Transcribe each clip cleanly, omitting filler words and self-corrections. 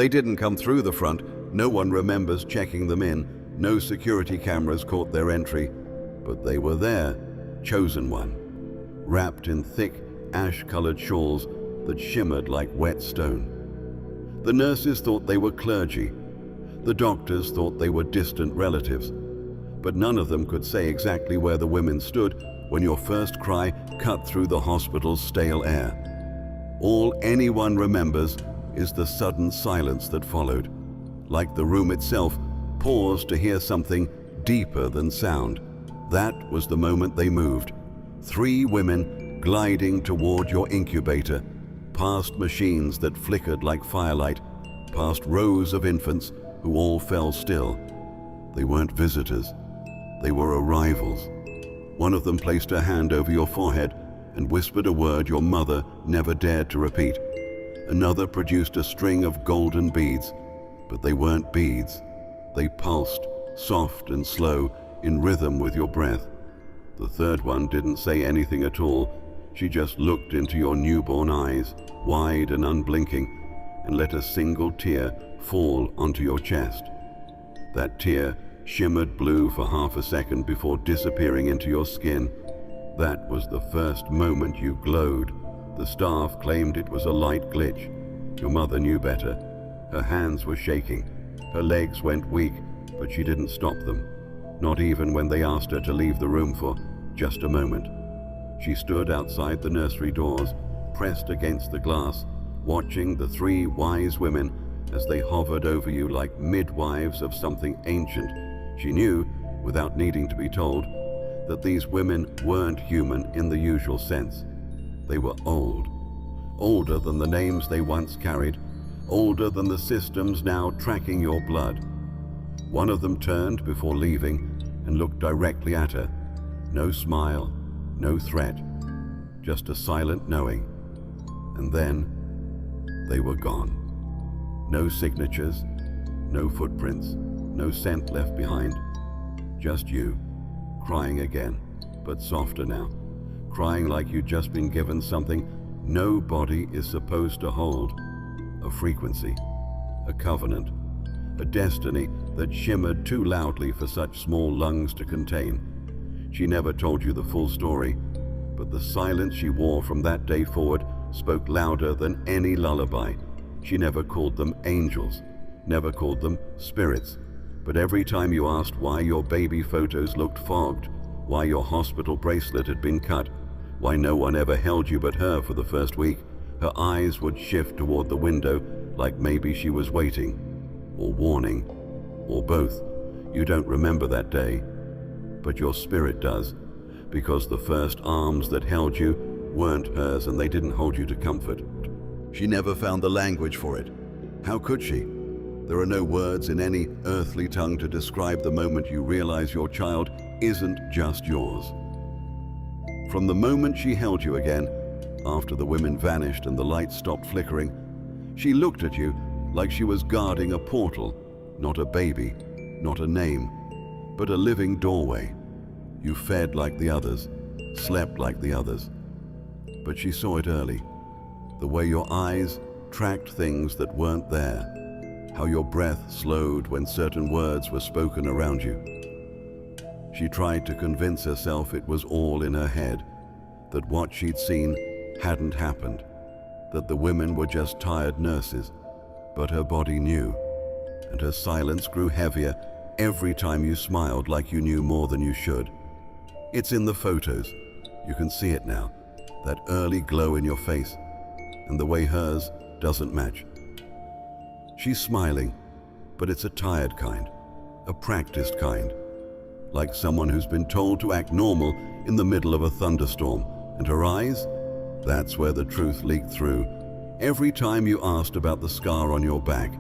They didn't come through the front. No one remembers checking them in. No security cameras caught their entry. But they were there, chosen one, wrapped in thick, ash-colored shawls that shimmered like wet stone. The nurses thought they were clergy. The doctors thought they were distant relatives. But none of them could say exactly where the women stood when your first cry cut through the hospital's stale air. All anyone remembers is the sudden silence that followed, like the room itself paused to hear something deeper than sound. That was the moment they moved. 3 women gliding toward your incubator, past machines that flickered like firelight, past rows of infants who all fell still. They weren't visitors. They were arrivals. One of them placed her hand over your forehead and whispered a word your mother never dared to repeat. Another produced a string of golden beads, but they weren't beads. They pulsed, soft and slow, in rhythm with your breath. The third one didn't say anything at all. She just looked into your newborn eyes, wide and unblinking, and let a single tear fall onto your chest. That tear shimmered blue for half a second before disappearing into your skin. That was the first moment you glowed. The staff claimed it was a light glitch. Your mother knew better. Her hands were shaking. Her legs went weak, but she didn't stop them. Not even when they asked her to leave the room for just a moment. She stood outside the nursery doors, pressed against the glass, watching the 3 wise women as they hovered over you like midwives of something ancient. She knew, without needing to be told, that these women weren't human in the usual sense. They were old, older than the names they once carried, older than the systems now tracking your blood. One of them turned before leaving and looked directly at her. No smile, no threat, just a silent knowing. And then they were gone. No signatures, no footprints, no scent left behind. Just you, crying again, but softer now. Crying like you'd just been given something no body is supposed to hold. A frequency, a covenant, a destiny that shimmered too loudly for such small lungs to contain. She never told you the full story, but the silence she wore from that day forward spoke louder than any lullaby. She never called them angels, never called them spirits, but every time you asked why your baby photos looked fogged, why your hospital bracelet had been cut, why no one ever held you but her for the first week, her eyes would shift toward the window like maybe she was waiting, or warning, or both. You don't remember that day, but your spirit does, because the first arms that held you weren't hers and they didn't hold you to comfort. She never found the language for it. How could she? There are no words in any earthly tongue to describe the moment you realize your child isn't just yours. From the moment she held you again, after the women vanished and the lights stopped flickering, she looked at you like she was guarding a portal, not a baby, not a name, but a living doorway. You fed like the others, slept like the others. But she saw it early, the way your eyes tracked things that weren't there, how your breath slowed when certain words were spoken around you. She tried to convince herself it was all in her head, that what she'd seen hadn't happened, that the women were just tired nurses, but her body knew, and her silence grew heavier every time you smiled like you knew more than you should. It's in the photos. You can see it now, that early glow in your face, and the way hers doesn't match. She's smiling, but it's a tired kind, a practiced kind, like someone who's been told to act normal in the middle of a thunderstorm. And her eyes? That's where the truth leaked through. Every time you asked about the scar on your back,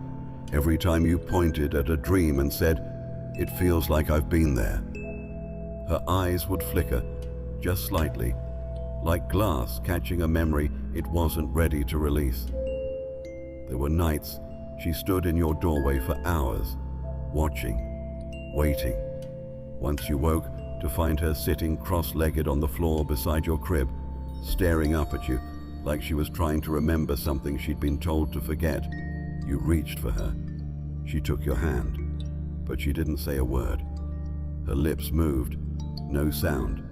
every time you pointed at a dream and said, "It feels like I've been there," her eyes would flicker, just slightly, like glass catching a memory it wasn't ready to release. There were nights she stood in your doorway for hours, watching, waiting. Once you woke to find her sitting cross-legged on the floor beside your crib, staring up at you like she was trying to remember something she'd been told to forget. You reached for her. She took your hand, but she didn't say a word. Her lips moved, no sound.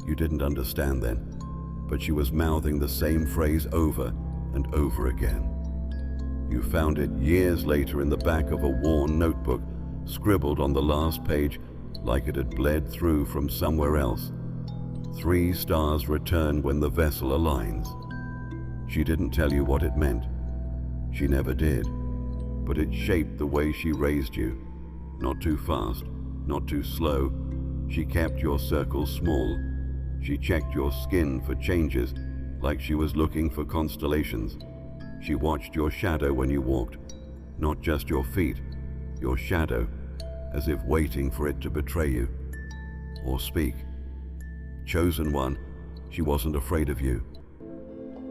You didn't understand then, but she was mouthing the same phrase over and over again. You found it years later in the back of a worn notebook, scribbled on the last page like it had bled through from somewhere else. 3 stars return when the vessel aligns. She didn't tell you what it meant. She never did, but it shaped the way she raised you. Not too fast, not too slow. She kept your circle small. She checked your skin for changes, like she was looking for constellations. She watched your shadow when you walked, not just your feet, your shadow, as if waiting for it to betray you or speak. Chosen one, she wasn't afraid of you.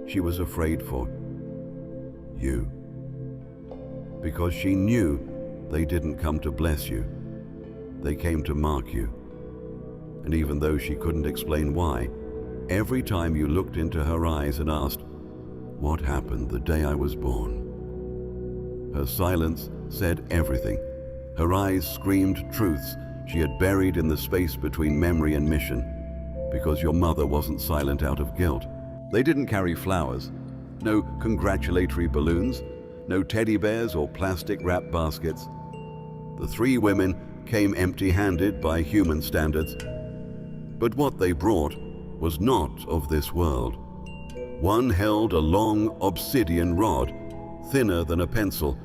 She was afraid for you. Because she knew they didn't come to bless you. They came to mark you. And even though she couldn't explain why, every time you looked into her eyes and asked, "What happened the day I was born?" Her silence said everything. Her eyes screamed truths she had buried in the space between memory and mission. Because your mother wasn't silent out of guilt. They didn't carry flowers, no congratulatory balloons, no teddy bears or plastic-wrapped baskets. The 3 women came empty-handed by human standards. But what they brought was not of this world. One held a long obsidian rod, thinner than a pencil,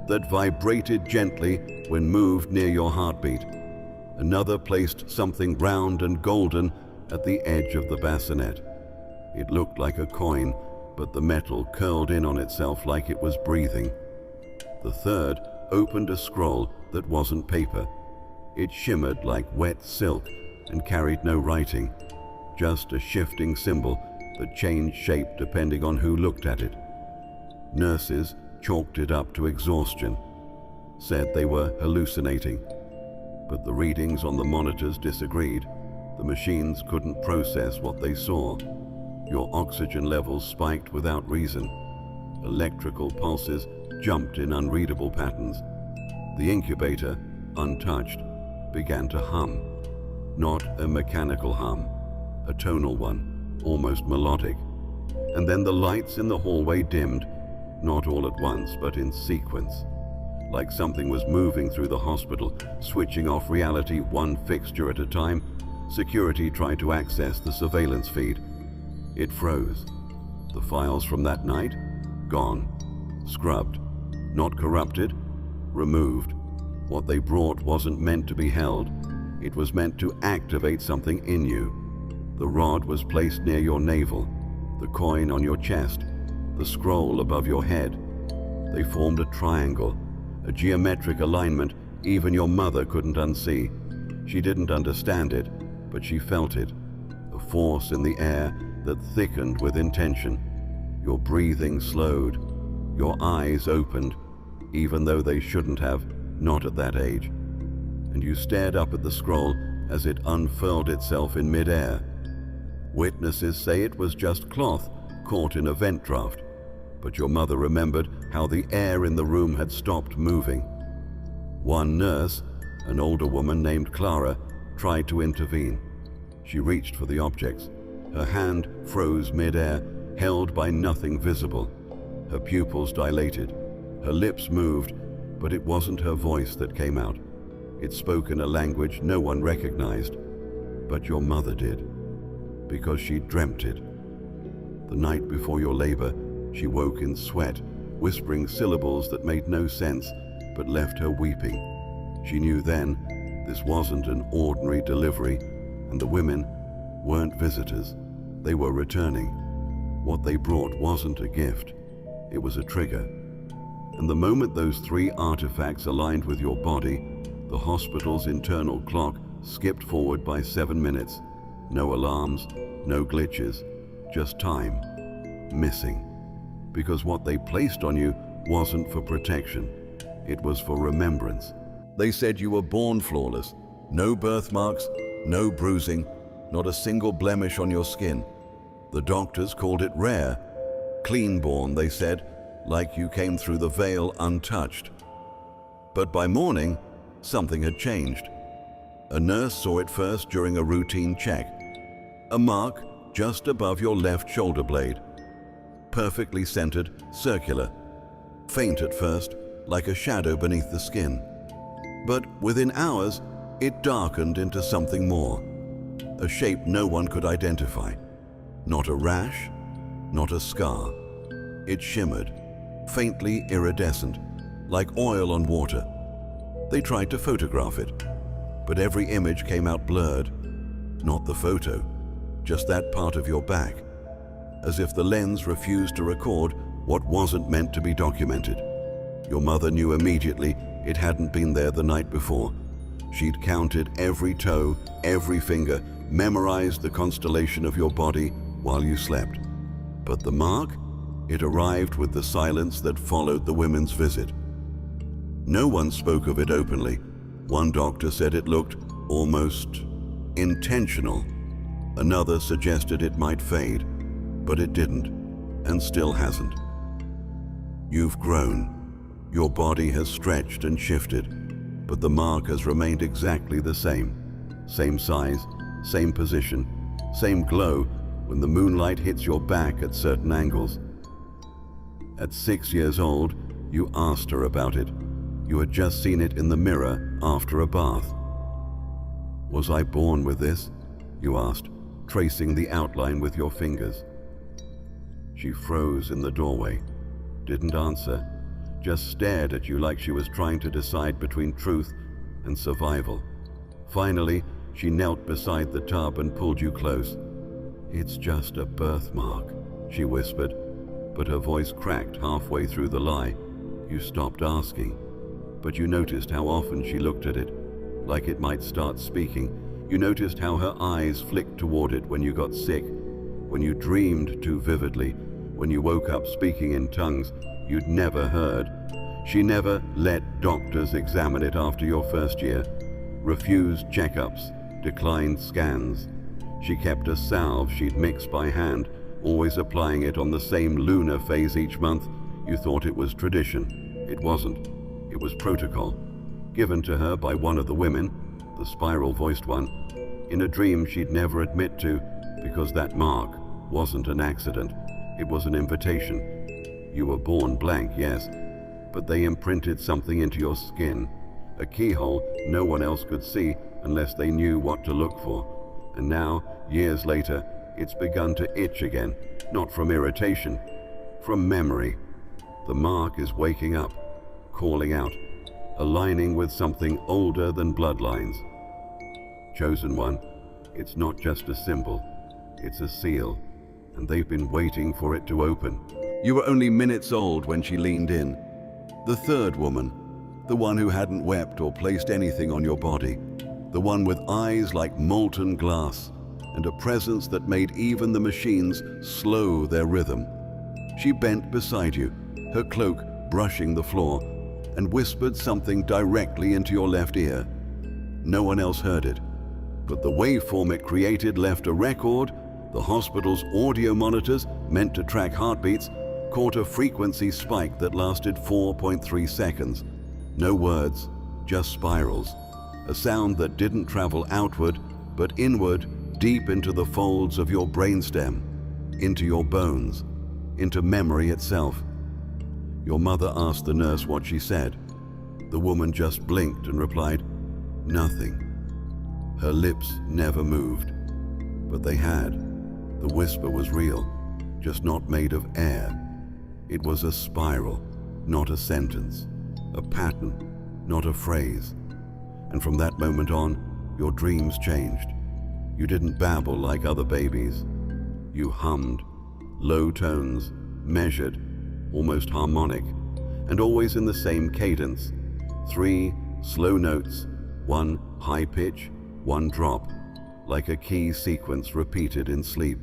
that vibrated gently when moved near your heartbeat. Another placed something round and golden at the edge of the bassinet. It looked like a coin, but the metal curled in on itself like it was breathing. The third opened a scroll that wasn't paper. It shimmered like wet silk and carried no writing, just a shifting symbol that changed shape depending on who looked at it. Nurses chalked it up to exhaustion, said they were hallucinating, but the readings on the monitors disagreed. The machines couldn't process what they saw. Your oxygen levels spiked without reason. Electrical pulses jumped in unreadable patterns. The incubator, untouched, began to hum. Not a mechanical hum, a tonal one, almost melodic. And then the lights in the hallway dimmed, not all at once, but in sequence. Like something was moving through the hospital, switching off reality one fixture at a time. Security tried to access the surveillance feed. It froze. The files from that night, gone. Scrubbed. Not corrupted, removed. What they brought wasn't meant to be held. It was meant to activate something in you. The rod was placed near your navel, the coin on your chest, the scroll above your head. They formed a triangle, a geometric alignment even your mother couldn't unsee. She didn't understand it, but she felt it, a force in the air that thickened with intention. Your breathing slowed, your eyes opened, even though they shouldn't have, not at that age. And you stared up at the scroll as it unfurled itself in midair. Witnesses say it was just cloth caught in a vent draft, but your mother remembered how the air in the room had stopped moving. One nurse, an older woman named Clara, tried to intervene. She reached for the objects. Her hand froze midair, held by nothing visible. Her pupils dilated. Her lips moved, but it wasn't her voice that came out. It spoke in a language no one recognized, but your mother did, because she dreamt it. The night before your labor, she woke in sweat, whispering syllables that made no sense, but left her weeping. She knew then this wasn't an ordinary delivery, and the women weren't visitors. They were returning. What they brought wasn't a gift. It was a trigger. And the moment those 3 artifacts aligned with your body, the hospital's internal clock skipped forward by 7 minutes. No alarms, no glitches, just time. Missing. Because what they placed on you wasn't for protection. It was for remembrance. They said you were born flawless. No birthmarks, no bruising, not a single blemish on your skin. The doctors called it rare. Clean born, they said, like you came through the veil untouched. But by morning, something had changed. A nurse saw it first during a routine check. A mark just above your left shoulder blade. Perfectly centered, circular. Faint at first, like a shadow beneath the skin. But within hours, it darkened into something more. A shape no one could identify. Not a rash, not a scar. It shimmered, faintly iridescent, like oil on water. They tried to photograph it, but every image came out blurred. Not the photo, just that part of your back, as if the lens refused to record what wasn't meant to be documented. Your mother knew immediately it hadn't been there the night before. She'd counted every toe, every finger, memorized the constellation of your body while you slept. But the mark? It arrived with the silence that followed the women's visit. No one spoke of it openly. One doctor said it looked almost intentional. Another suggested it might fade, but it didn't, and still hasn't. You've grown. Your body has stretched and shifted, but the mark has remained exactly the same. Same size, same position, same glow when the moonlight hits your back at certain angles. At 6 years old, you asked her about it. You had just seen it in the mirror after a bath. "Was I born with this?" you asked, tracing the outline with your fingers. She froze in the doorway, didn't answer, just stared at you like she was trying to decide between truth and survival. Finally, she knelt beside the tub and pulled you close. "It's just a birthmark," she whispered, but her voice cracked halfway through the lie. You stopped asking, but you noticed how often she looked at it, like it might start speaking. You noticed how her eyes flicked toward it when you got sick, when you dreamed too vividly, when you woke up speaking in tongues you'd never heard. She never let doctors examine it after your first year, refused checkups, declined scans. She kept a salve she'd mixed by hand, always applying it on the same lunar phase each month. You thought it was tradition. It wasn't. It was protocol, given to her by one of the women, the spiral-voiced one, in a dream she'd never admit to, because that mark wasn't an accident. It was an invitation. You were born blank, yes, but they imprinted something into your skin, a keyhole no one else could see unless they knew what to look for. And now, years later, it's begun to itch again, not from irritation, from memory. The mark is waking up, calling out, aligning with something older than bloodlines. Chosen one, it's not just a symbol, it's a seal, and they've been waiting for it to open. You were only minutes old when she leaned in. The third woman, the one who hadn't wept or placed anything on your body, the one with eyes like molten glass and a presence that made even the machines slow their rhythm. She bent beside you, her cloak brushing the floor, and whispered something directly into your left ear. No one else heard it, but the waveform it created left a record. The hospital's audio monitors, meant to track heartbeats, caught a frequency spike that lasted 4.3 seconds. No words, just spirals. A sound that didn't travel outward, but inward, deep into the folds of your brainstem, into your bones, into memory itself. Your mother asked the nurse what she said. The woman just blinked and replied, "Nothing." Her lips never moved, but they had. The whisper was real, just not made of air. It was a spiral, not a sentence, a pattern, not a phrase. And from that moment on, your dreams changed. You didn't babble like other babies. You hummed, low tones, measured, almost harmonic, and always in the same cadence. 3 slow notes, 1 high pitch, 1 drop, like a key sequence repeated in sleep.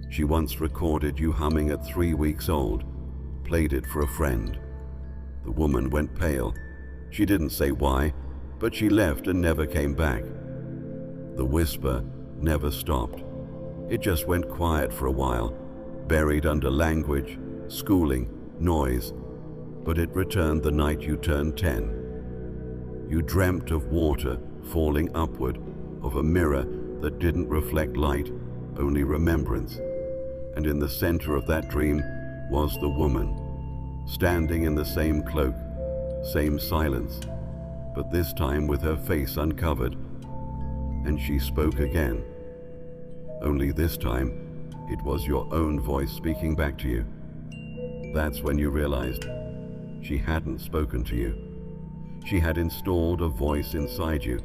She once recorded you humming at 3 weeks old, played it for a friend. The woman went pale. She didn't say why, but she left and never came back. The whisper never stopped. It just went quiet for a while, buried under language, schooling, noise, but it returned the night you turned 10. You dreamt of water falling upward, of a mirror that didn't reflect light, only remembrance. And in the center of that dream was the woman, standing in the same cloak, same silence, but this time with her face uncovered. And she spoke again. Only this time, it was your own voice speaking back to you. That's when you realized she hadn't spoken to you. She had installed a voice inside you.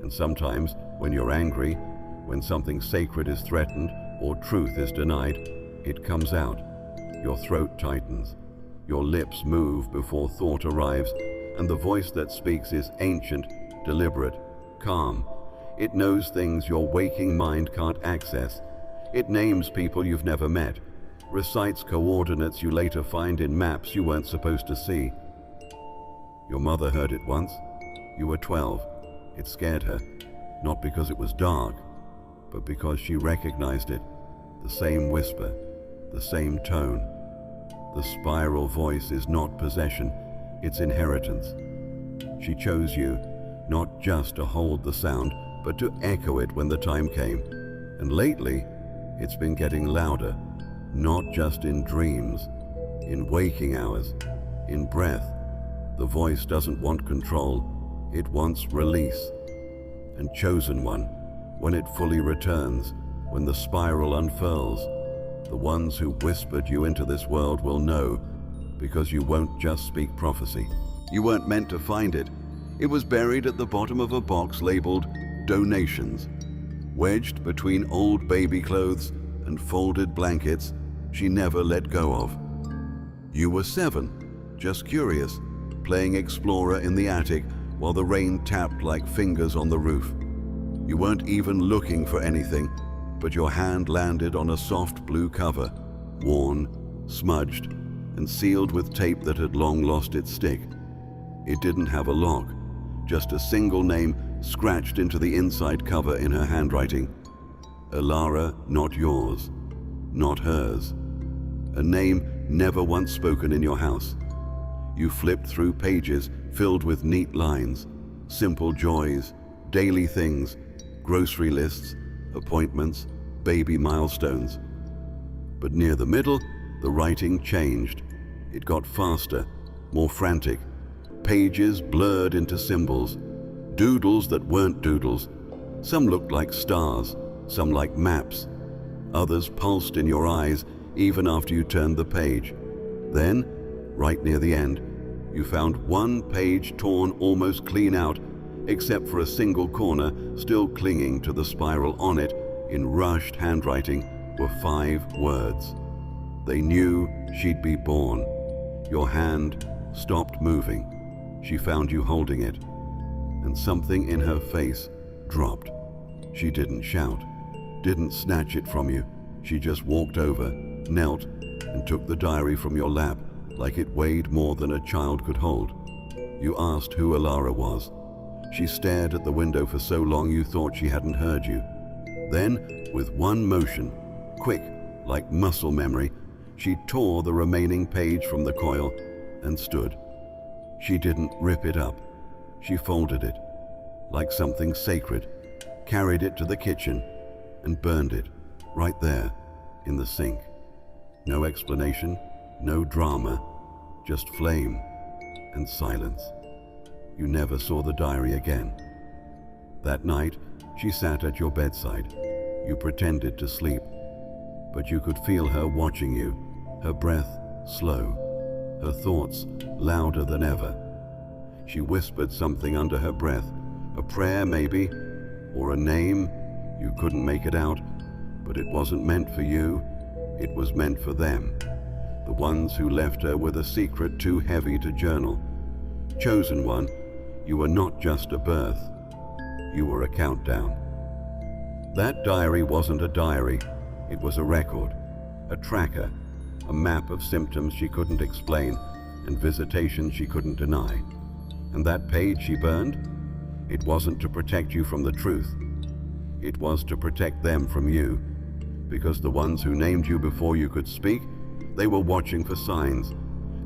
And sometimes, when you're angry, when something sacred is threatened or truth is denied, it comes out. Your throat tightens. Your lips move before thought arrives, and the voice that speaks is ancient, deliberate, calm. It knows things your waking mind can't access. It names people you've never met, recites coordinates you later find in maps you weren't supposed to see. Your mother heard it once. You were 12. It scared her, not because it was dark, but because she recognized it. The same whisper, the same tone. The spiral voice is not possession, it's inheritance. She chose you, not just to hold the sound, but to echo it when the time came. And lately, it's been getting louder, not just in dreams, in waking hours, in breath. The voice doesn't want control, it wants release. And chosen one, when it fully returns, when the spiral unfurls, the ones who whispered you into this world will know, because you won't just speak prophecy. You weren't meant to find it. It was buried at the bottom of a box labeled donations. Wedged between old baby clothes and folded blankets she never let go of. You were 7, just curious, playing explorer in the attic while the rain tapped like fingers on the roof. You weren't even looking for anything, but your hand landed on a soft blue cover, worn, smudged, and sealed with tape that had long lost its stick. It didn't have a lock, just a single name scratched into the inside cover in her handwriting. Alara, not yours, not hers. A name never once spoken in your house. You flipped through pages filled with neat lines, simple joys, daily things, grocery lists, appointments, baby milestones. But near the middle, the writing changed. It got faster, more frantic. Pages blurred into symbols, doodles that weren't doodles. Some looked like stars, some like maps. Others pulsed in your eyes even after you turned the page. Then, right near the end, you found one page torn almost clean out, except for a single corner still clinging to the spiral. On it, in rushed handwriting, were 5 words. They knew she'd be born. Your hand stopped moving. She found you holding it, and something in her face dropped. She didn't shout, didn't snatch it from you. She just walked over, knelt, and took the diary from your lap like it weighed more than a child could hold. You asked who Alara was. She stared at the window for so long you thought she hadn't heard you. Then, with one motion, quick, like muscle memory, she tore the remaining page from the coil and stood. She didn't rip it up. She folded it, like something sacred, carried it to the kitchen, and burned it, right there, in the sink. No explanation, no drama, just flame and silence. You never saw the diary again. That night, she sat at your bedside. You pretended to sleep, but you could feel her watching you, her breath slow, her thoughts louder than ever. She whispered something under her breath, a prayer maybe, or a name. You couldn't make it out, but it wasn't meant for you. It was meant for them, the ones who left her with a secret too heavy to journal. Chosen one, you were not just a birth, you were a countdown. That diary wasn't a diary, it was a record, a tracker, a map of symptoms she couldn't explain and visitations she couldn't deny. And that page she burned, it wasn't to protect you from the truth. It was to protect them from you, because the ones who named you before you could speak, they were watching for signs.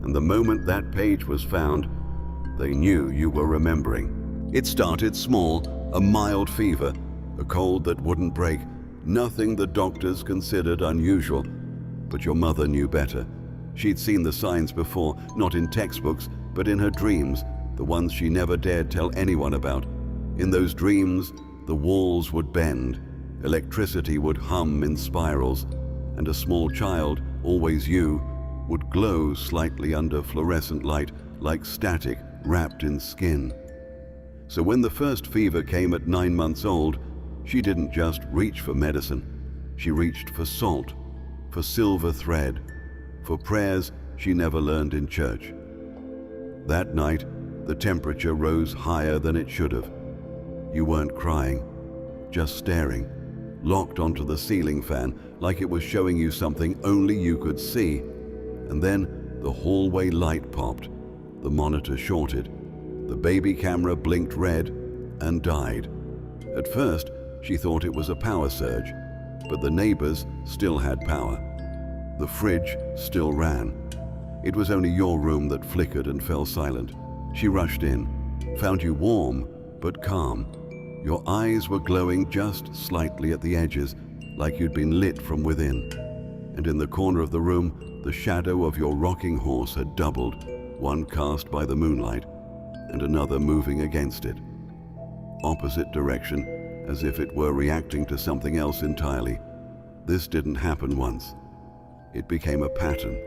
and the moment that page was found, they knew you were remembering. It started small, a mild fever, a cold that wouldn't break, nothing the doctors considered unusual. But your mother knew better. She'd seen the signs before, not in textbooks, but in her dreams, the ones she never dared tell anyone about. In those dreams, the walls would bend, electricity would hum in spirals, and a small child, always you, would glow slightly under fluorescent light like static wrapped in skin. So when the first fever came at 9 months old, she didn't just reach for medicine. She reached for salt, for silver thread, for prayers she never learned in church. That night, the temperature rose higher than it should have. You weren't crying, just staring, locked onto the ceiling fan like it was showing you something only you could see. And then the hallway light popped, the monitor shorted, the baby camera blinked red and died. At first, she thought it was a power surge, but the neighbors still had power. The fridge still ran. It was only your room that flickered and fell silent. She rushed in, found you warm but calm. Your eyes were glowing just slightly at the edges, like you'd been lit from within. And in the corner of the room, the shadow of your rocking horse had doubled, one cast by the moonlight and another moving against it. Opposite direction, as if it were reacting to something else entirely. This didn't happen once. It became a pattern.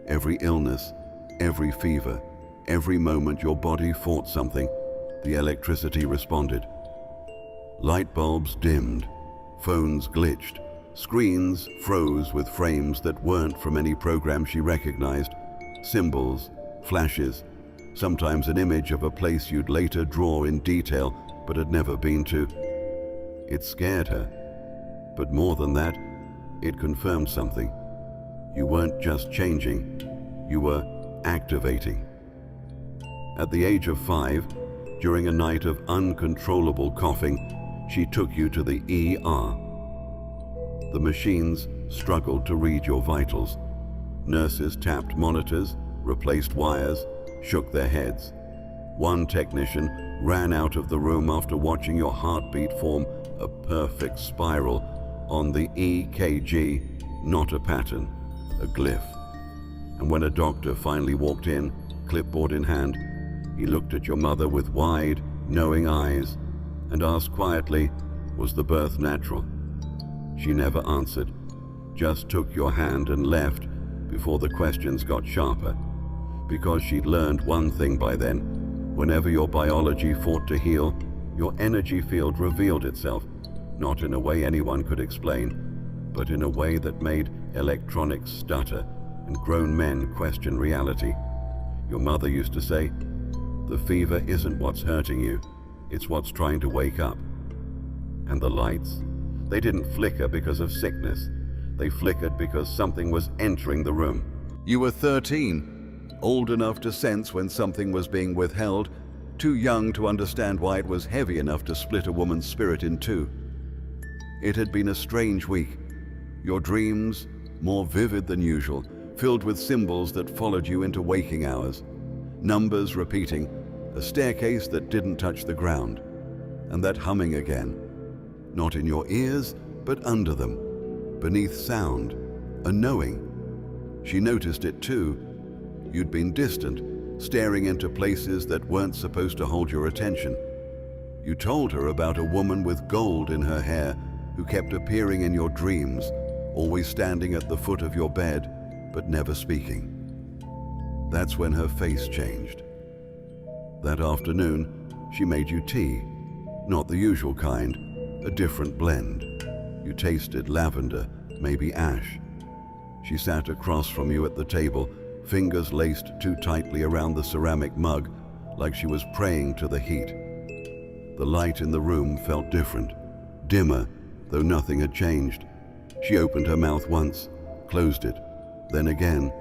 Every illness, every fever, every moment your body fought something, the electricity responded. Light bulbs dimmed, phones glitched, screens froze with frames that weren't from any program she recognized, symbols, flashes, sometimes an image of a place you'd later draw in detail but had never been to. It scared her, but more than that, it confirmed something. You weren't just changing, you were activating. At the age of 5, during a night of uncontrollable coughing, she took you to the ER. The machines struggled to read your vitals. Nurses tapped monitors, replaced wires, shook their heads. One technician ran out of the room after watching your heartbeat form a perfect spiral on the EKG, not a pattern, a glyph. And when a doctor finally walked in, clipboard in hand, he looked at your mother with wide, knowing eyes and asked quietly, "Was the birth natural?" She never answered, just took your hand and left before the questions got sharper. Because she'd learned one thing by then: whenever your biology fought to heal, your energy field revealed itself, not in a way anyone could explain, but in a way that made electronics stutter and grown men question reality. Your mother used to say, "The fever isn't what's hurting you, it's what's trying to wake up." And the lights? They didn't flicker because of sickness. They flickered because something was entering the room. You were 13, old enough to sense when something was being withheld, too young to understand why it was heavy enough to split a woman's spirit in two. It had been a strange week. Your dreams, more vivid than usual, filled with symbols that followed you into waking hours. Numbers repeating, a staircase that didn't touch the ground, and that humming again. Not in your ears, but under them, beneath sound, a knowing. She noticed it too. You'd been distant, staring into places that weren't supposed to hold your attention. You told her about a woman with gold in her hair who kept appearing in your dreams, always standing at the foot of your bed, but never speaking. That's when her face changed. That afternoon, she made you tea, not the usual kind, a different blend. You tasted lavender, maybe ash. She sat across from you at the table, fingers laced too tightly around the ceramic mug, like she was praying to the heat. The light in the room felt different, dimmer, though nothing had changed. She opened her mouth once, closed it, then again.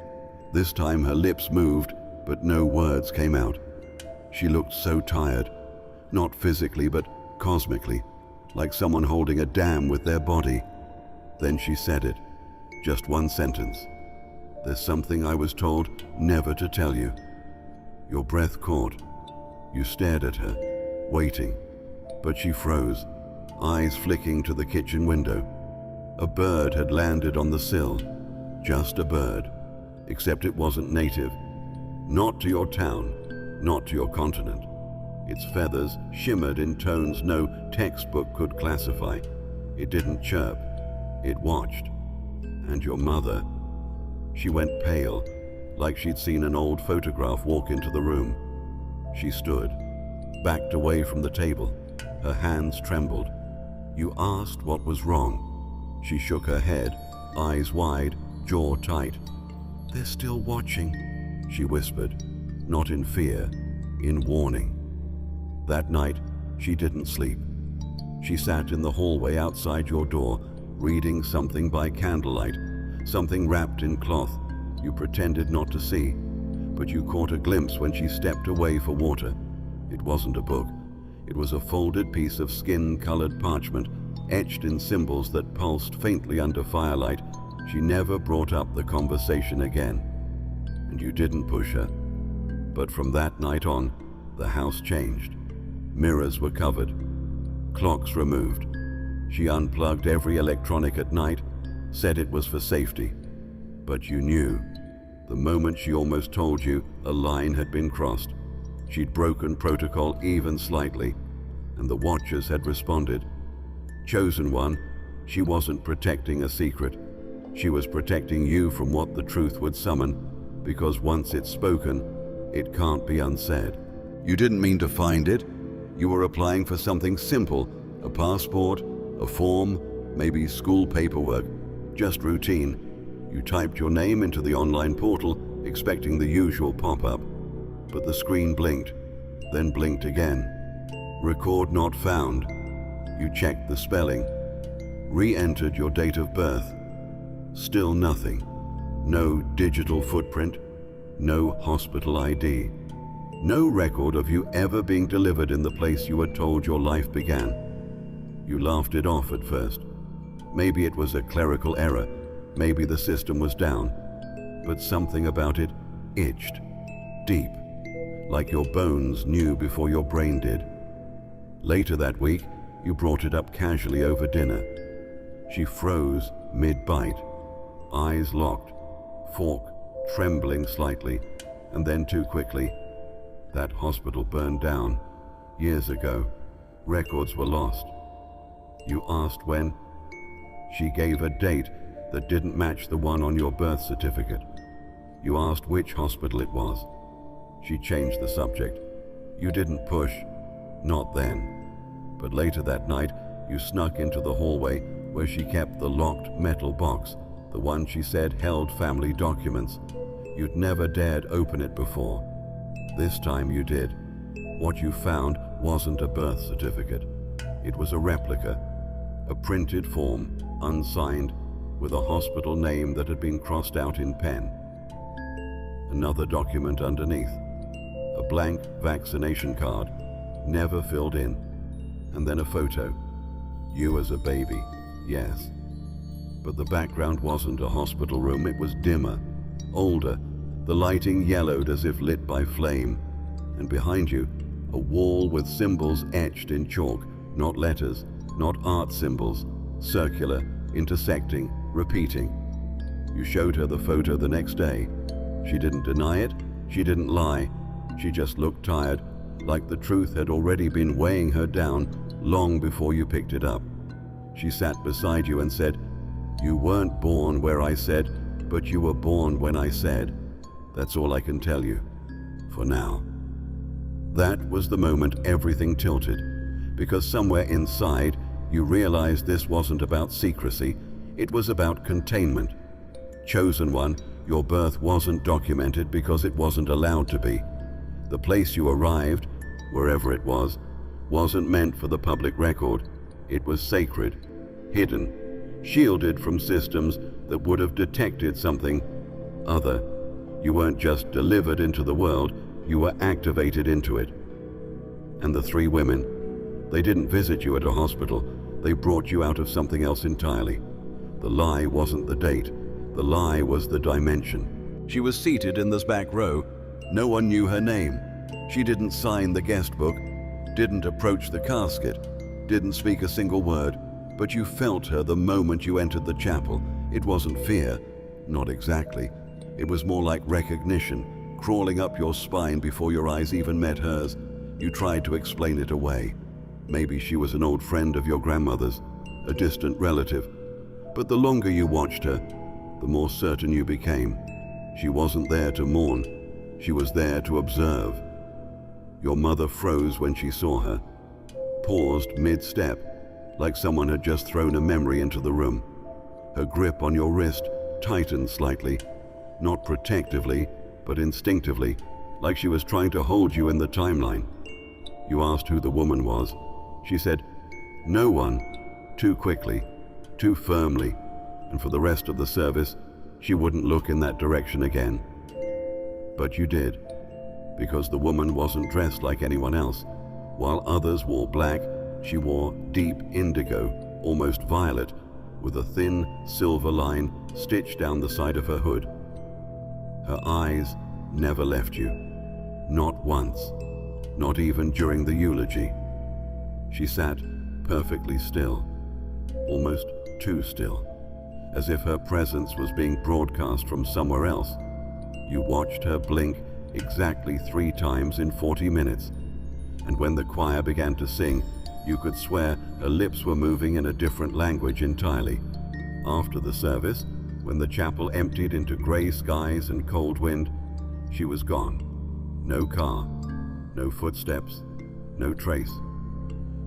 This time her lips moved, but no words came out. She looked so tired, not physically but cosmically, like someone holding a dam with their body. Then she said it, just one sentence. There's something I was told never to tell you. Your breath caught. You stared at her, waiting, but she froze, eyes flicking to the kitchen window. A bird had landed on the sill. Just a bird, except it wasn't native. Not to your town, not to your continent. Its feathers shimmered in tones no textbook could classify. It didn't chirp. It watched. And your mother, she went pale, like she'd seen an old photograph walk into the room. She stood, backed away from the table. Her hands trembled. You asked what was wrong. She shook her head, eyes wide, jaw tight. They're still watching, she whispered, not in fear, in warning. That night, she didn't sleep. She sat in the hallway outside your door, reading something by candlelight, something wrapped in cloth you pretended not to see, but you caught a glimpse when she stepped away for water. It wasn't a book. It was a folded piece of skin-colored parchment, etched in symbols that pulsed faintly under firelight. She never brought up the conversation again. And you didn't push her. But from that night on, the house changed. Mirrors were covered, clocks removed. She unplugged every electronic at night, said it was for safety. But you knew. The moment she almost told you a line had been crossed. She'd broken protocol even slightly, and the watchers had responded. Chosen one, she wasn't protecting a secret. She was protecting you from what the truth would summon, because once it's spoken, it can't be unsaid. You didn't mean to find it. You were applying for something simple, a passport, a form, maybe school paperwork, just routine. You typed your name into the online portal, expecting the usual pop-up. But the screen blinked, then blinked again. Record not found. You checked the spelling, re-entered your date of birth. Still nothing. No digital footprint, no hospital ID. No record of you ever being delivered in the place you were told your life began. You laughed it off at first. Maybe it was a clerical error, maybe the system was down, but something about it itched, deep, like your bones knew before your brain did. Later that week, you brought it up casually over dinner. She froze mid-bite, eyes locked, fork trembling slightly, and then too quickly. That hospital burned down years ago. Records were lost. You asked when. She gave a date that didn't match the one on your birth certificate. You asked which hospital it was. She changed the subject. You didn't push, not then. But later that night, you snuck into the hallway where she kept the locked metal box, the one she said held family documents. You'd never dared open it before. This time you did. What you found wasn't a birth certificate. It was a replica, a printed form, unsigned, with a hospital name that had been crossed out in pen. Another document underneath, a blank vaccination card, never filled in, and then a photo. You as a baby, yes. But the background wasn't a hospital room, it was dimmer, older, the lighting yellowed as if lit by flame, and behind you, a wall with symbols etched in chalk, not letters, not art symbols, circular, intersecting, repeating. You showed her the photo the next day. She didn't deny it, she didn't lie. She just looked tired, like the truth had already been weighing her down long before you picked it up. She sat beside you and said, "You weren't born where I said, but you were born when I said. That's all I can tell you, for now." That was the moment everything tilted, because somewhere inside you realized this wasn't about secrecy, it was about containment. Chosen one, your birth wasn't documented because it wasn't allowed to be. The place you arrived, wherever it was, wasn't meant for the public record. It was sacred, hidden, shielded from systems that would have detected something other. You weren't just delivered into the world, you were activated into it. And the three women, they didn't visit you at a hospital, they brought you out of something else entirely. The lie wasn't the date, the lie was the dimension. She was seated in this back row. No one knew her name. She didn't sign the guest book, didn't approach the casket, didn't speak a single word, but you felt her the moment you entered the chapel. It wasn't fear, not exactly. It was more like recognition, crawling up your spine before your eyes even met hers. You tried to explain it away. Maybe she was an old friend of your grandmother's, a distant relative. But the longer you watched her, the more certain you became. She wasn't there to mourn. She was there to observe. Your mother froze when she saw her, paused mid-step, like someone had just thrown a memory into the room. Her grip on your wrist tightened slightly, not protectively, but instinctively, like she was trying to hold you in the timeline. You asked who the woman was. She said, "No one," too quickly, too firmly, and for the rest of the service, she wouldn't look in that direction again. But you did, because the woman wasn't dressed like anyone else. While others wore black, she wore deep indigo, almost violet, with a thin silver line stitched down the side of her hood. Her eyes never left you, not once, not even during the eulogy. She sat perfectly still, almost too still, as if her presence was being broadcast from somewhere else. You watched her blink exactly 3 times in 40 minutes, and when the choir began to sing, you could swear her lips were moving in a different language entirely. After the service, when the chapel emptied into gray skies and cold wind, she was gone. No car, no footsteps, no trace.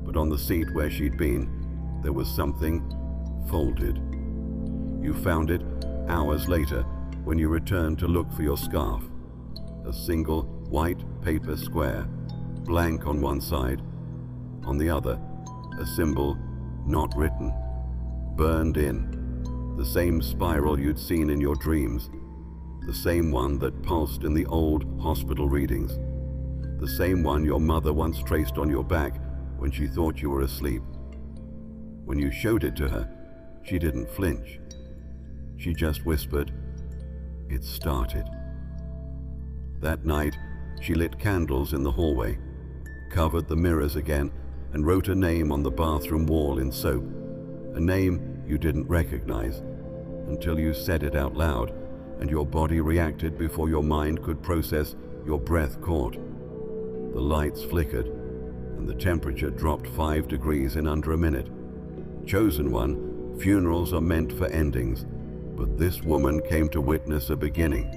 But on the seat where she'd been, there was something folded. You found it hours later when you returned to look for your scarf. A single white paper square, blank on one side. On the other, a symbol not written, burned in. The same spiral you'd seen in your dreams. The same one that pulsed in the old hospital readings. The same one your mother once traced on your back when she thought you were asleep. When you showed it to her, she didn't flinch. She just whispered, "It started." That night, she lit candles in the hallway, covered the mirrors again, and wrote a name on the bathroom wall in soap. A name you didn't recognize until you said it out loud, and your body reacted before your mind could process. Your breath caught. The lights flickered, and the temperature dropped 5 degrees in under a minute. Chosen one, funerals are meant for endings, but this woman came to witness a beginning.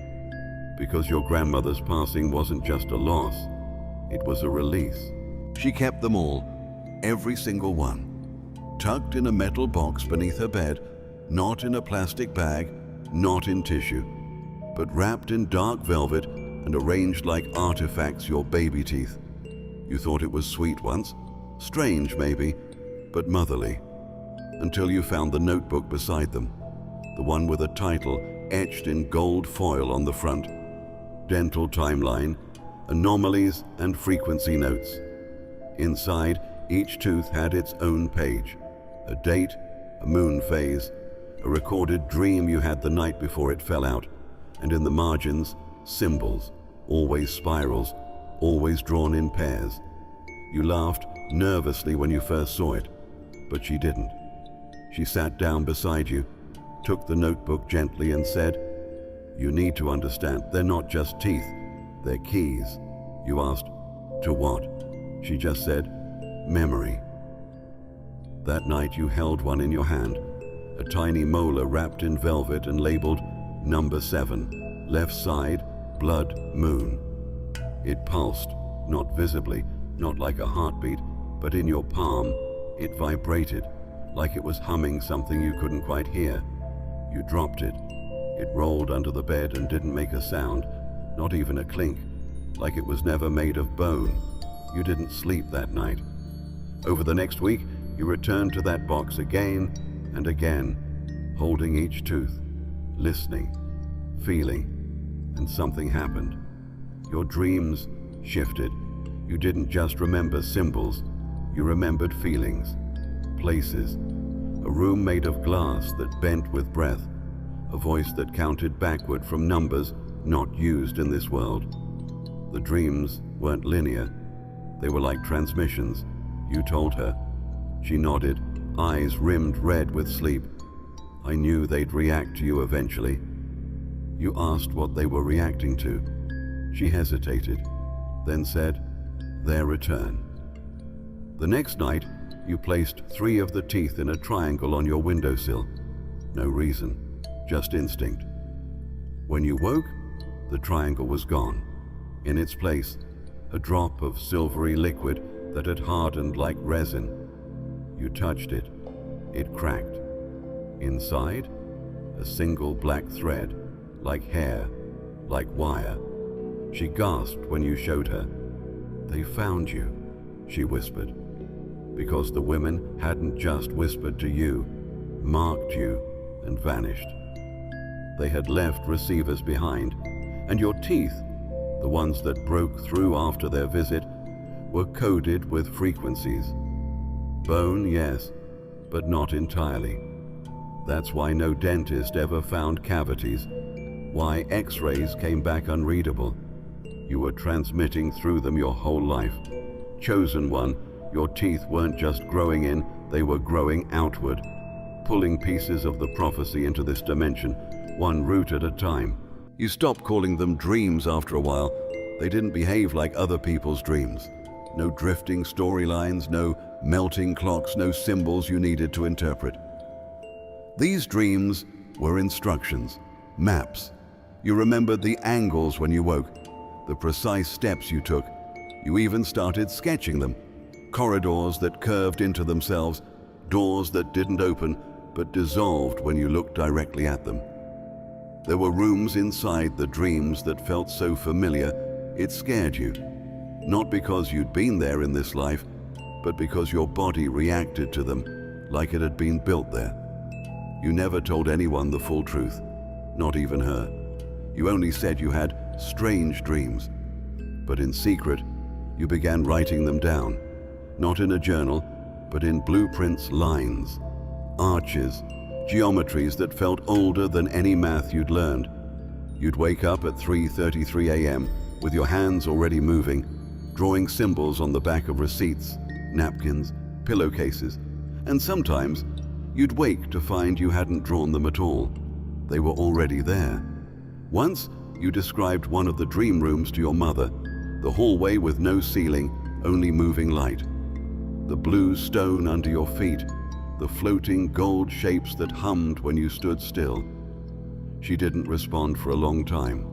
Because your grandmother's passing wasn't just a loss, it was a release. She kept them all, every single one, tucked in a metal box beneath her bed, not in a plastic bag, not in tissue, but wrapped in dark velvet and arranged like artifacts your baby teeth. You thought it was sweet once, strange maybe, but motherly, until you found the notebook beside them, the one with a title etched in gold foil on the front. Dental timeline, anomalies and frequency notes. Inside, each tooth had its own page, a date, a moon phase, a recorded dream you had the night before it fell out, and in the margins, symbols, always spirals, always drawn in pairs. You laughed nervously when you first saw it, but she didn't. She sat down beside you, took the notebook gently and said, "You need to understand, they're not just teeth, they're keys." You asked, "To what?" She just said, "Memory." That night you held one in your hand, a tiny molar wrapped in velvet and labeled number 7, left side, blood moon. It pulsed, not visibly, not like a heartbeat, but in your palm, it vibrated, like it was humming something you couldn't quite hear. You dropped it. It rolled under the bed and didn't make a sound, not even a clink, like it was never made of bone. You didn't sleep that night. Over the next week, you returned to that box again and again, holding each tooth, listening, feeling, and something happened. Your dreams shifted. You didn't just remember symbols, you remembered feelings, places, a room made of glass that bent with breath, a voice that counted backward from numbers not used in this world. The dreams weren't linear. They were like transmissions, you told her. She nodded, eyes rimmed red with sleep. I knew they'd react to you eventually. You asked what they were reacting to. She hesitated, then said, their return. The next night, you placed 3 of the teeth in a triangle on your windowsill. No reason, just instinct. When you woke, the triangle was gone. In its place, a drop of silvery liquid that had hardened like resin. You touched it. It cracked. Inside, a single black thread, like hair, like wire. She gasped when you showed her. They found you, she whispered, because the women hadn't just whispered to you, marked you, and vanished. They had left receivers behind, and your teeth, the ones that broke through after their visit, were coded with frequencies. Bone, yes, but not entirely. That's why no dentist ever found cavities, why X-rays came back unreadable. You were transmitting through them your whole life. Chosen one, your teeth weren't just growing in, they were growing outward, pulling pieces of the prophecy into this dimension, one root at a time. You stopped calling them dreams after a while. They didn't behave like other people's dreams. No drifting storylines, no melting clocks, no symbols you needed to interpret. These dreams were instructions, maps. You remembered the angles when you woke, the precise steps you took. You even started sketching them. Corridors that curved into themselves, doors that didn't open but dissolved when you looked directly at them. There were rooms inside the dreams that felt so familiar it scared you. Not because you'd been there in this life, but because your body reacted to them like it had been built there. You never told anyone the full truth, not even her. You only said you had strange dreams. But in secret, you began writing them down, not in a journal, but in blueprints, lines, arches, geometries that felt older than any math you'd learned. You'd wake up at 3:33 a.m. with your hands already moving, drawing symbols on the back of receipts, napkins, pillowcases, and sometimes you'd wake to find you hadn't drawn them at all. They were already there. Once, you described one of the dream rooms to your mother, the hallway with no ceiling, only moving light. The blue stone under your feet, the floating gold shapes that hummed when you stood still. She didn't respond for a long time.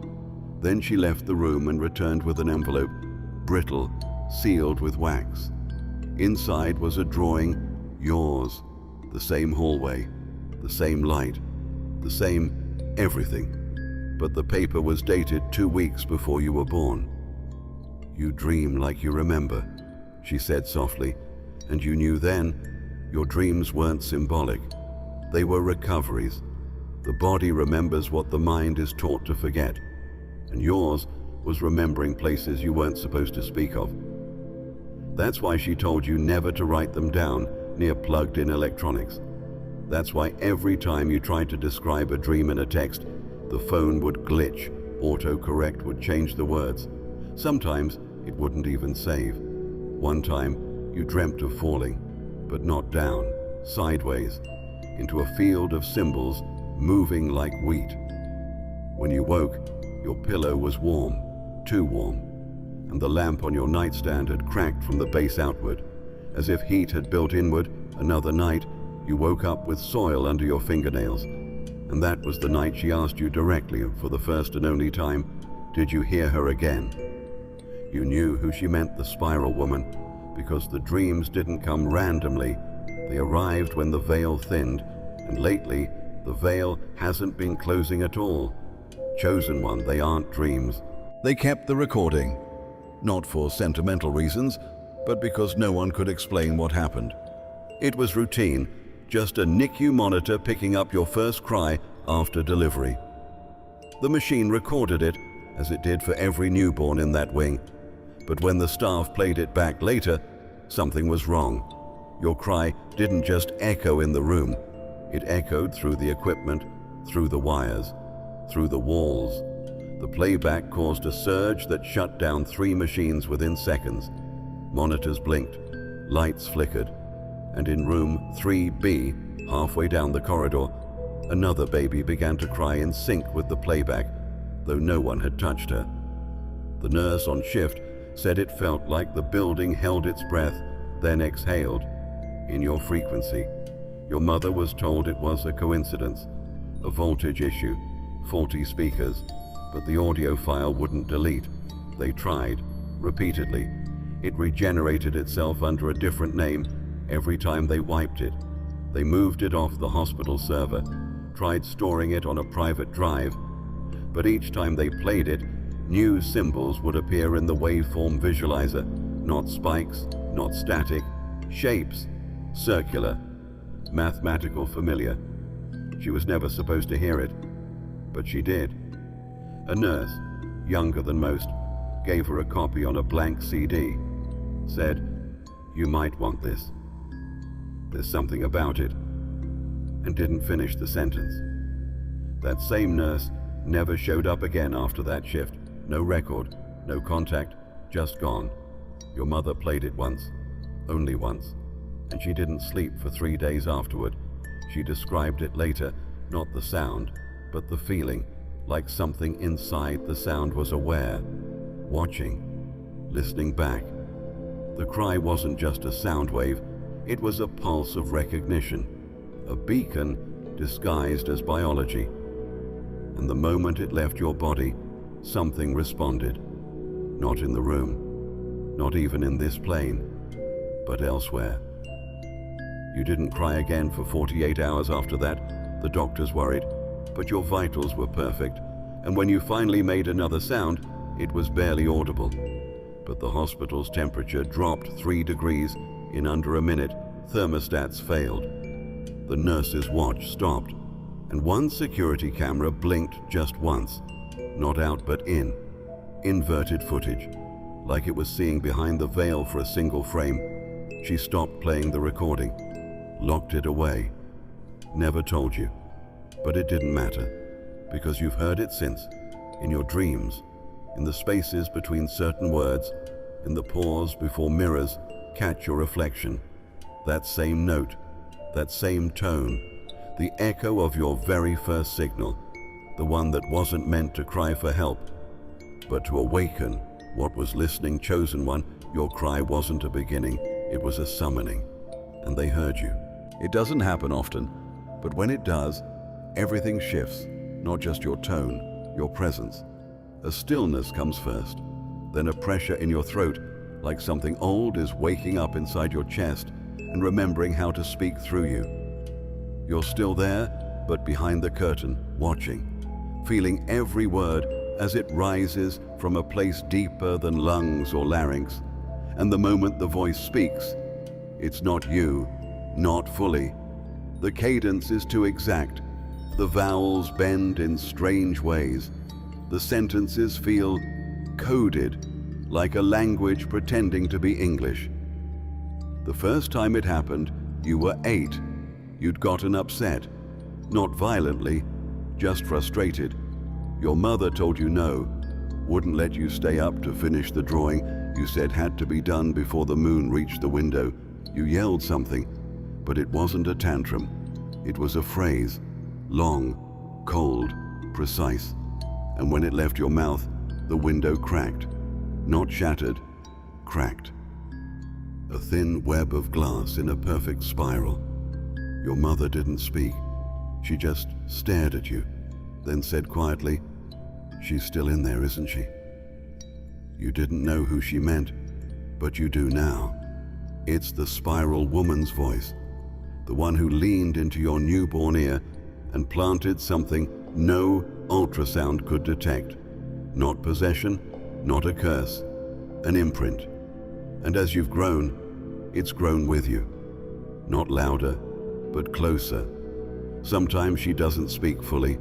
Then she left the room and returned with an envelope, brittle, sealed with wax. Inside was a drawing, yours, the same hallway, the same light, the same everything. But the paper was dated 2 weeks before you were born. You dream like you remember, she said softly, and you knew then your dreams weren't symbolic. They were recoveries. The body remembers what the mind is taught to forget, and yours was remembering places you weren't supposed to speak of. That's why she told you never to write them down near plugged-in electronics. That's why every time you tried to describe a dream in a text, the phone would glitch, autocorrect would change the words. Sometimes it wouldn't even save. One time, you dreamt of falling, but not down, sideways, into a field of symbols moving like wheat. When you woke, your pillow was warm, too warm, and the lamp on your nightstand had cracked from the base outward. As if heat had built inward, another night, you woke up with soil under your fingernails. And that was the night she asked you directly, for the first and only time, did you hear her again? You knew who she meant, the spiral woman, because the dreams didn't come randomly. They arrived when the veil thinned, and lately, the veil hasn't been closing at all. Chosen one, they aren't dreams. They kept the recording, not for sentimental reasons, but because no one could explain what happened. It was routine, just a NICU monitor picking up your first cry after delivery. The machine recorded it, as it did for every newborn in that wing. But when the staff played it back later, something was wrong. Your cry didn't just echo in the room. It echoed through the equipment, through the wires, through the walls. The playback caused a surge that shut down 3 machines within seconds. Monitors blinked, lights flickered, and in room 3B, halfway down the corridor, another baby began to cry in sync with the playback, though no one had touched her. The nurse on shift said it felt like the building held its breath, then exhaled. In your frequency, your mother was told it was a coincidence, a voltage issue, faulty speakers, but the audio file wouldn't delete. They tried, repeatedly. It regenerated itself under a different name every time they wiped it. They moved it off the hospital server, tried storing it on a private drive, but each time they played it, new symbols would appear in the waveform visualizer. Not spikes, not static, shapes, circular, mathematical familiar. She was never supposed to hear it, but she did. A nurse, younger than most, gave her a copy on a blank CD, said, "You might want this. There's something about it," and didn't finish the sentence. That same nurse never showed up again after that shift. No record, no contact, just gone. Your mother played it once, only once, and she didn't sleep for 3 days afterward. She described it later, not the sound, but the feeling, like something inside the sound was aware, watching, listening back. The cry wasn't just a sound wave, it was a pulse of recognition, a beacon disguised as biology. And the moment it left your body, something responded. Not in the room, not even in this plane, but elsewhere. You didn't cry again for 48 hours after that, the doctors worried, but your vitals were perfect, and when you finally made another sound, it was barely audible. But the hospital's temperature dropped 3 degrees in under a minute. Thermostats failed. The nurse's watch stopped, and one security camera blinked just once, not out but in. Inverted footage, like it was seeing behind the veil for a single frame. She stopped playing the recording, locked it away. Never told you, but it didn't matter, because you've heard it since, in your dreams, in the spaces between certain words, in the pause before mirrors catch your reflection. That same note, that same tone, the echo of your very first signal, the one that wasn't meant to cry for help, but to awaken what was listening. Chosen one, your cry wasn't a beginning, it was a summoning, and they heard you. It doesn't happen often, but when it does, everything shifts, not just your tone, your presence. A stillness comes first, then a pressure in your throat, like something old is waking up inside your chest and remembering how to speak through you. You're still there, but behind the curtain, watching, feeling every word as it rises from a place deeper than lungs or larynx. And the moment the voice speaks, it's not you, not fully. The cadence is too exact. The vowels bend in strange ways. The sentences feel coded, like a language pretending to be English. The first time it happened, you were 8. You'd gotten upset. Not violently, just frustrated. Your mother told you no, wouldn't let you stay up to finish the drawing you said had to be done before the moon reached the window. You yelled something, but it wasn't a tantrum. It was a phrase, long, cold, precise. And when it left your mouth, the window cracked. Not shattered, cracked. A thin web of glass in a perfect spiral. Your mother didn't speak. She just stared at you, then said quietly, "She's still in there, isn't she?" You didn't know who she meant, but you do now. It's the spiral woman's voice, the one who leaned into your newborn ear and planted something no ultrasound could detect. Not possession, not a curse, an imprint. And as you've grown, it's grown with you. Not louder, but closer. Sometimes she doesn't speak fully.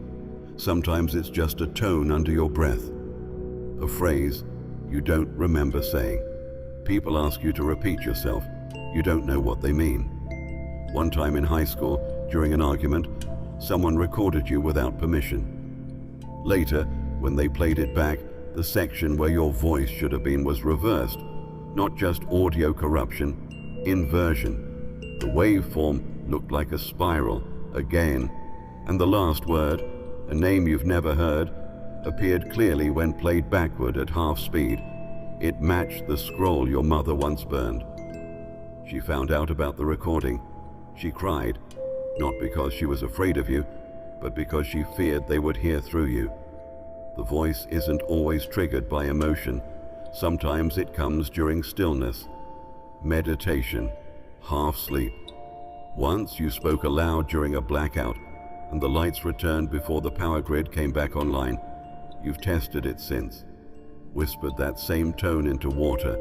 Sometimes it's just a tone under your breath. A phrase you don't remember saying. People ask you to repeat yourself. You don't know what they mean. One time in high school, during an argument, someone recorded you without permission. Later, When they played it back, the section where your voice should have been was reversed. Not just audio corruption, inversion. The waveform looked like a spiral, again. And the last word, a name you've never heard, appeared clearly when played backward at half speed. It matched the scroll your mother once burned. She found out about the recording. She cried, not because she was afraid of you, but because she feared they would hear through you. The voice isn't always triggered by emotion. Sometimes it comes during stillness, meditation, half sleep. Once you spoke aloud during a blackout, and the lights returned before the power grid came back online. You've tested it since. Whispered that same tone into water.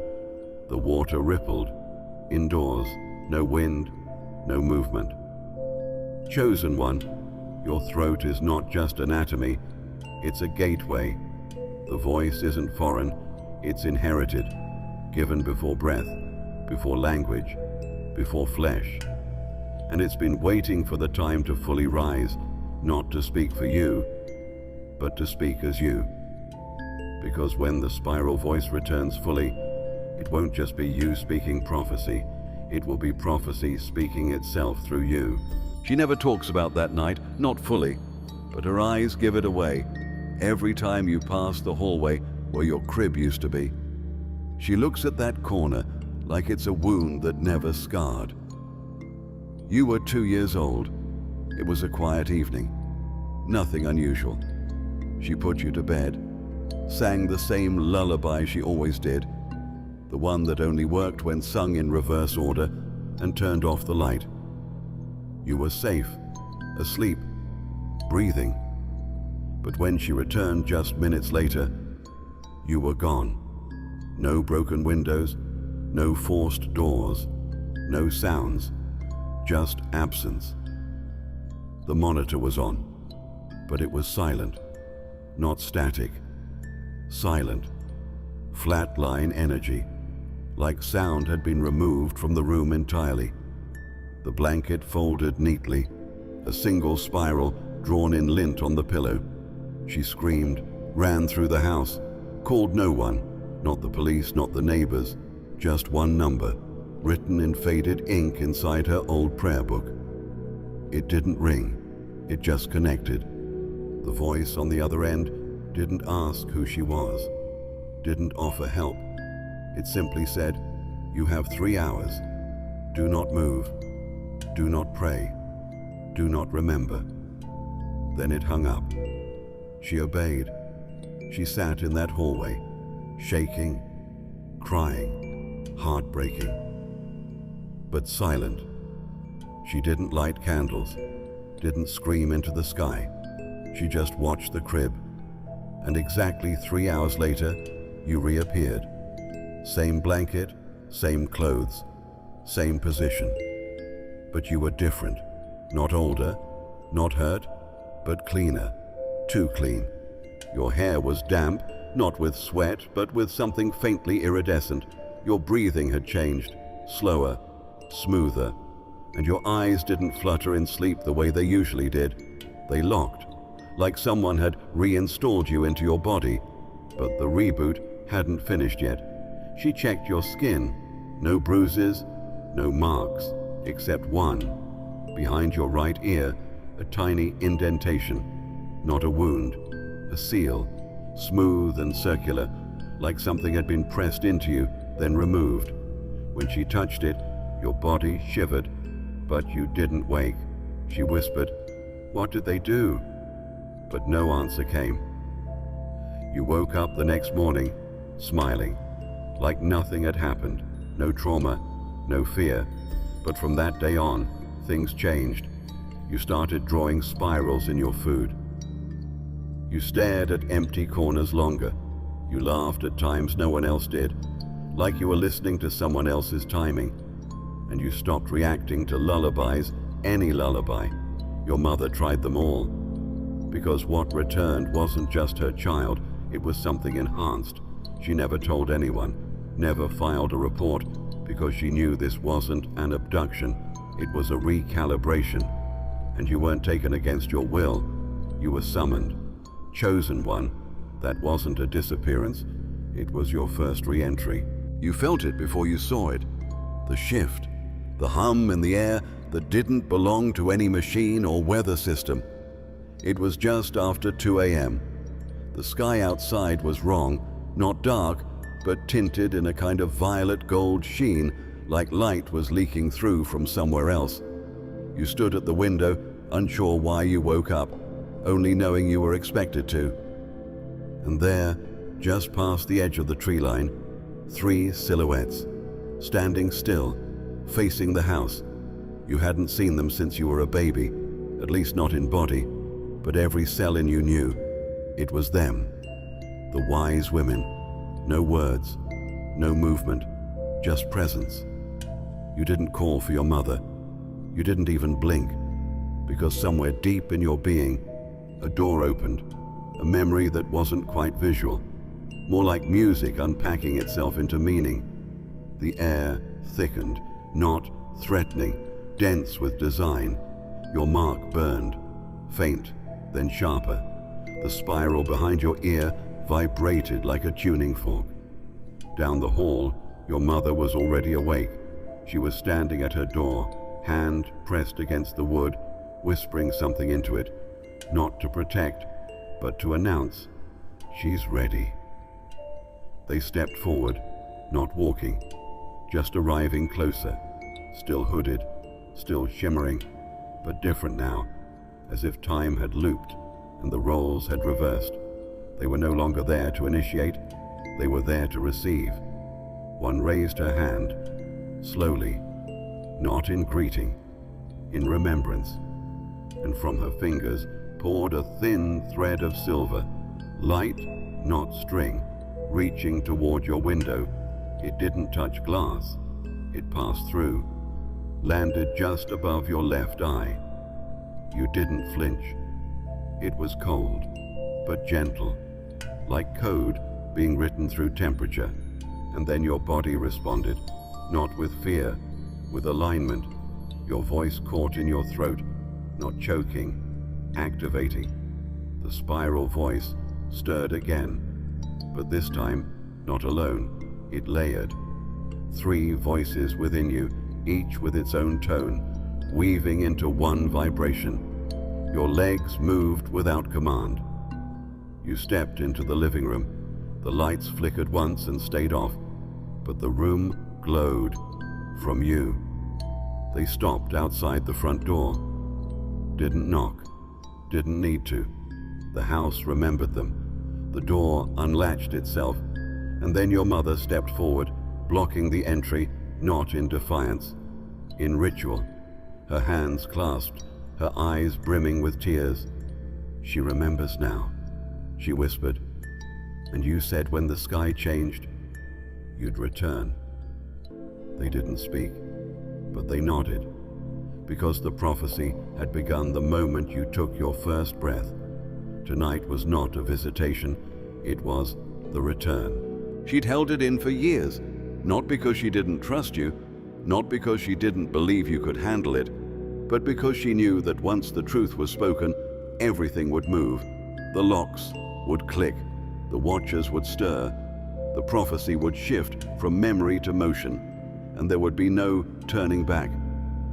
The water rippled. Indoors, no wind, no movement. Chosen one, your throat is not just anatomy, it's a gateway. The voice isn't foreign, it's inherited, given before breath, before language, before flesh. And it's been waiting for the time to fully rise, not to speak for you, but to speak as you. Because when the spiral voice returns fully, it won't just be you speaking prophecy, it will be prophecy speaking itself through you. She never talks about that night, not fully, but her eyes give it away every time you pass the hallway where your crib used to be. She looks at that corner like it's a wound that never scarred. You were 2 years old. It was a quiet evening. Nothing unusual. She put you to bed, sang the same lullaby she always did, the one that only worked when sung in reverse order, and turned off the light. You were safe, asleep, breathing. But when she returned just minutes later, you were gone. No broken windows, no forced doors, no sounds, just absence. The monitor was on, but it was silent, not static. Silent, flatline energy, like sound had been removed from the room entirely. The blanket folded neatly, a single spiral drawn in lint on the pillow. She screamed, ran through the house, called no one, not the police, not the neighbors, just one number, written in faded ink inside her old prayer book. It didn't ring, it just connected. The voice on the other end didn't ask who she was, didn't offer help. It simply said, "You have 3 hours. Do not move. Do not pray. Do not remember." Then it hung up. She obeyed. She sat in that hallway, shaking, crying, heartbreaking, but silent. She didn't light candles, didn't scream into the sky. She just watched the crib. And exactly 3 hours later, you reappeared. Same blanket, same clothes, same position. But you were different. Not older, not hurt, but cleaner. Too clean. Your hair was damp, not with sweat, but with something faintly iridescent. Your breathing had changed, slower, smoother. And your eyes didn't flutter in sleep the way they usually did. They locked, like someone had reinstalled you into your body. But the reboot hadn't finished yet. She checked your skin. No bruises, no marks, except one. Behind your right ear, a tiny indentation. Not a wound, a seal, smooth and circular, like something had been pressed into you, then removed. When she touched it, your body shivered, but you didn't wake. She whispered, "What did they do?" But no answer came. You woke up the next morning, smiling, like nothing had happened. No trauma, no fear. But from that day on, things changed. You started drawing spirals in your food. You stared at empty corners longer. You laughed at times no one else did, like you were listening to someone else's timing. And you stopped reacting to lullabies, any lullaby. Your mother tried them all. Because what returned wasn't just her child, it was something enhanced. She never told anyone, never filed a report, because she knew this wasn't an abduction, it was a recalibration. And you weren't taken against your will. You were summoned, chosen one, That wasn't a disappearance. It was your first re-entry. You felt it before you saw it. The shift, the hum in the air that didn't belong to any machine or weather system. It was just after 2 a.m. The sky outside was wrong, not dark, but tinted in a kind of violet gold sheen, like light was leaking through from somewhere else. You stood at the window, unsure why you woke up, only knowing you were expected to. And there, just past the edge of the tree line, 3 silhouettes, standing still, facing the house. You hadn't seen them since you were a baby, at least not in body, but every cell in you knew. It was them, the wise women. No words, no movement, just presence. You didn't call for your mother. You didn't even blink, because somewhere deep in your being, a door opened, a memory that wasn't quite visual, more like music unpacking itself into meaning. The air thickened, not threatening, dense with design. Your mark burned, faint, then sharper. The spiral behind your ear vibrated like a tuning fork. Down the hall, your mother was already awake. She was standing at her door, hand pressed against the wood, whispering something into it, not to protect, but to announce, she's ready. They stepped forward, not walking, just arriving closer, still hooded, still shimmering, but different now, as if time had looped and the roles had reversed. They were no longer there to initiate, they were there to receive. One raised her hand, slowly, not in greeting, in remembrance, and from her fingers poured a thin thread of silver, light, not string, reaching toward your window. It didn't touch glass. It passed through, landed just above your left eye. You didn't flinch. It was cold, but gentle, like code being written through temperature. And then your body responded, not with fear, with alignment. Your voice caught in your throat, not choking, activating. The spiral voice stirred again, but this time not alone. It layered. 3 voices within you, each with its own tone, weaving into one vibration. Your legs moved without command. You stepped into the living room. The lights flickered once and stayed off, but the room glowed from you. They stopped outside the front door. Didn't knock. Didn't need to. The house remembered them. The door unlatched itself, and then your mother stepped forward, blocking the entry, not in defiance, in ritual. Her hands clasped, her eyes brimming with tears. She remembers now, she whispered. And you said when the sky changed, you'd return. They didn't speak, but they nodded, because the prophecy had begun the moment you took your first breath. Tonight was not a visitation, it was the return. She'd held it in for years, not because she didn't trust you, not because she didn't believe you could handle it, but because she knew that once the truth was spoken, everything would move. The locks would click, the watchers would stir, the prophecy would shift from memory to motion, and there would be no turning back.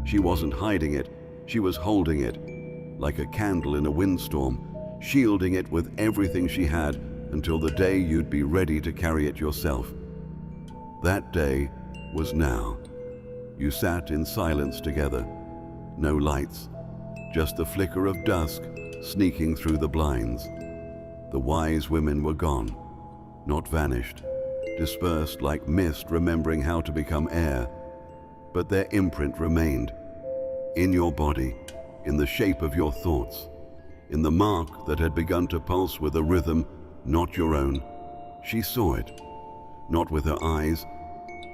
She wasn't hiding it, she was holding it, like a candle in a windstorm, shielding it with everything she had until the day you'd be ready to carry it yourself. That day was now. You sat in silence together. No lights, just the flicker of dusk sneaking through the blinds. The wise women were gone, not vanished, dispersed like mist remembering how to become air, but their imprint remained, in your body, in the shape of your thoughts, in the mark that had begun to pulse with a rhythm not your own. She saw it, not with her eyes,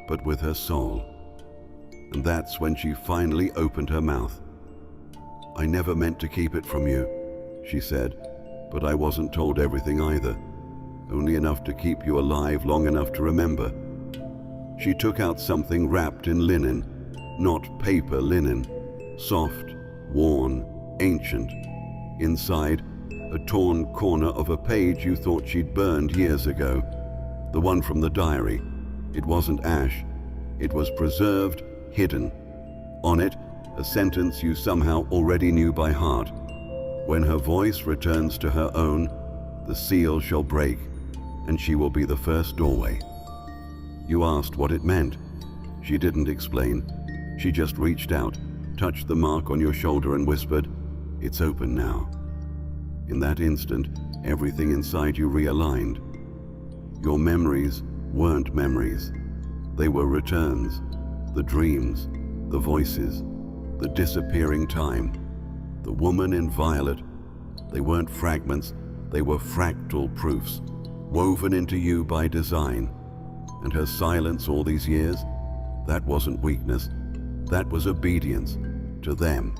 but with her soul. And that's when she finally opened her mouth. I never meant to keep it from you, she said, but I wasn't told everything either, only enough to keep you alive long enough to remember. She took out something wrapped in linen, not paper linen, soft, worn, ancient. Inside, a torn corner of a page you thought she'd burned years ago. The one from the diary. It wasn't ash. It was preserved, hidden. On it, a sentence you somehow already knew by heart. When her voice returns to her own, the seal shall break, and she will be the first doorway. You asked what it meant. She didn't explain. She just reached out, touched the mark on your shoulder and whispered, "It's open now." In that instant, everything inside you realigned. Your memories weren't memories. They were returns, the dreams, the voices, the disappearing time. The woman in violet. They weren't fragments, they were fractal proofs, woven into you by design. And her silence all these years, that wasn't weakness, that was obedience to them,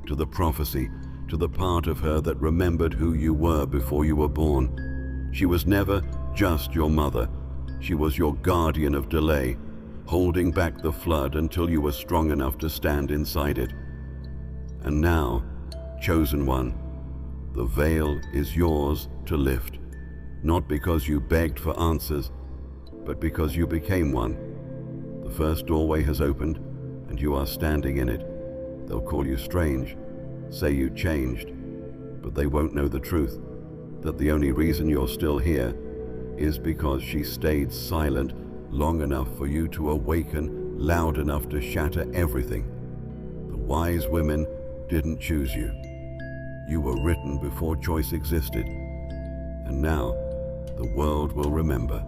to the prophecy, to the part of her that remembered who you were before you were born. She was never just your mother. She was your guardian of delay, holding back the flood until you were strong enough to stand inside it. And now, chosen one, the veil is yours to lift, not because you begged for answers, but because you became one. The first doorway has opened, and you are standing in it. They'll call you strange, say you changed, but they won't know the truth, that the only reason you're still here is because she stayed silent long enough for you to awaken loud enough to shatter everything. The wise women didn't choose you. You were written before choice existed, and now the world will remember.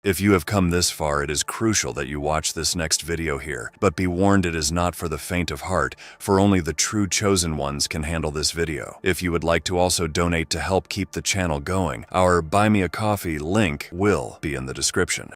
If you have come this far, it is crucial that you watch this next video here. But be warned, it is not for the faint of heart, for only the true chosen ones can handle this video. If you would like to also donate to help keep the channel going, our Buy Me a Coffee link will be in the description.